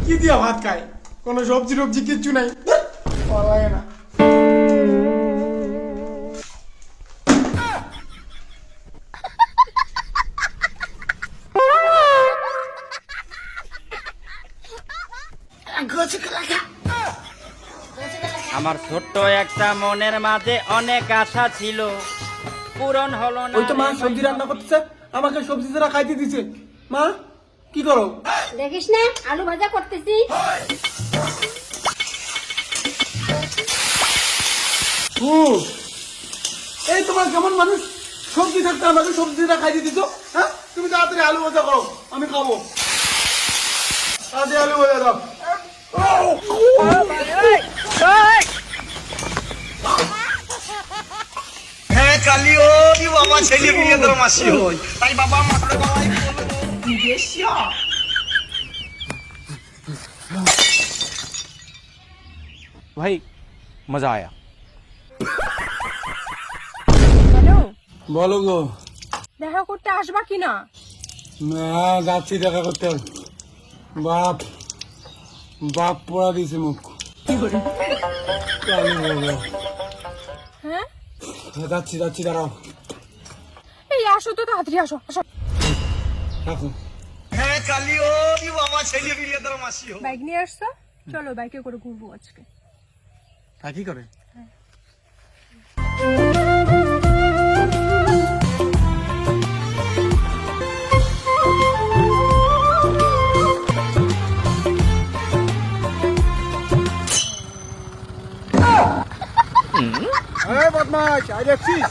কি দিয়া ভাত খায়? কোনো সবজি টবজি কিচ্ছু নাই, ভালো লাগে না। আমার ছোট্ট একটা মনের মাঝে অনেক আশা ছিল, পূরণ হলো না। ওই তো মা সবজি রান্না করতেছে, আমাকে সবজি ছাড়া খাইতে দিছে। মা কি করো? দেখিস না আলু ভাজা করতেছি। এই তোমার কেমন মানুষ, সবজি থাকতে আমাকে সবজিটা খাইতে দিছো? হ্যাঁ, তুমি তাড়াতাড়ি আলু ভাজা করো, আমি খাবো। তাড়াতাড়ি আলু ভাজা দাও। হ্যাঁ কালিও কি বাবা ছেলে বিয়ে তোর মাসি হই তাই বাবা মাথার গলায় বিদেশিয়া भाई मजा आया। হ্যালো, বলো গো। দেখা করতে আসবা কিনা? না, যাচ্ছি দেখা করতে। বাপ বাপ পড়া দিয়েছে মুখ। আলু ভাজা। হ্যাঁ, যাচ্ছি যাচ্ছি, দাঁড়াও। এই আসো তো, তাড়াতাড়ি আসো আসো। রাখো। হ্যাঁ কালিও কি বাবা ছেলে বিয়ে তোর মাসি হই বাইক নিয়ে আসছো, চলো বাইকে করে ঘুরবো আজকে। তা কি করে? বদমাশ, আই দেখছিস?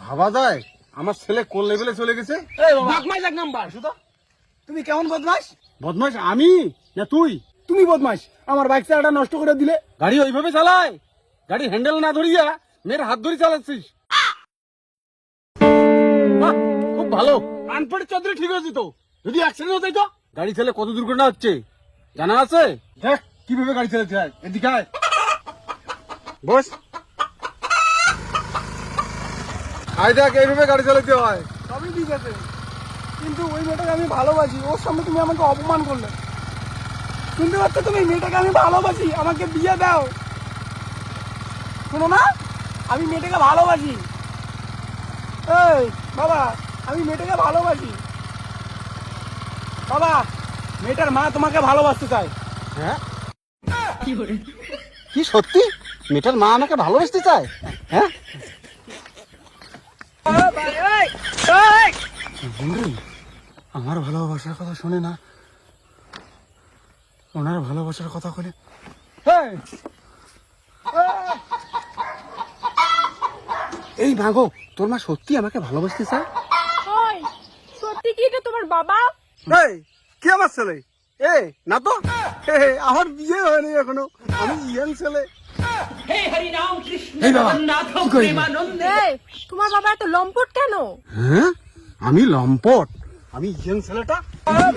ভাবা যায় আমার ছেলে কোন লেভেলে চলে গেছে? বদমাশ এক নাম্বার। শুধু তুমি কেমন বদমাশ? বদমাশ আমি না তুই? তুমি বদমাশ, আমার বাইক চালাটা নষ্ট করে দিলে। গাড়ি ওইভাবে চালায়, গাড়ি হ্যান্ডেল না ধরিয়া মেয়ের হাত ধরে চালাচ্ছিস। বাহ, খুব ভালো। আনপড়ে চৌধুরী ঠিক আছে তো, যদি অ্যাক্সিডেন্ট হতো তো। গাড়ি চালে কত দুর্ঘটনা হচ্ছে জানা আছে? দেখ কিভাবে গাড়ি চালাতে হয়, এদিকে আয়। বস, আয় দেখ এইভাবে গাড়ি চালাতে হয়। সবই ঠিক আছে, কিন্তু ওই মেয়েটাকে আমি ভালোবাসি, ওর সামনে তুমি আমাকে অপমান করলে। শুনতে পাচ্ছ তুমি? মেয়েটাকে আমি ভালোবাসি, আমাকে বিয়ে দাও। শোনো না, আমি মেয়েটাকে ভালোবাসি। এই বাবা, আমি মেয়েটাকে ভালোবাসি। বাবা, মেয়েটার মা তোমাকে ভালোবাসতে চায়। হ্যাঁ, কি সত্যি? মেয়েটার মা আমাকে ভালোবাসতে চায়? হ্যাঁ, আমার ভালোবাসার কথা শোনে না, ওনার ভালোবাসার কথা বলে। এই মাগো, তোর মা সত্যি আমাকে ভালোবাসতে চায়? ওই, সত্যি কি এটা তোমার বাবা? এই কি আমার ছেলে? এ না তো, আমার বিয়ে হয়নি এখনো, আমি ইয়াং ছেলে। এই বাবা, কি করিস? এই, তোমার বাবা এত লম্পট কেন? হ্যাঁ, আমি লম্পট, আমি ইয়াং ছেলেটা। দাঁড়াও,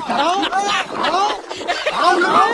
দাঁড়াও, দাঁড়াও, দাঁড়াও, দাঁড়াও।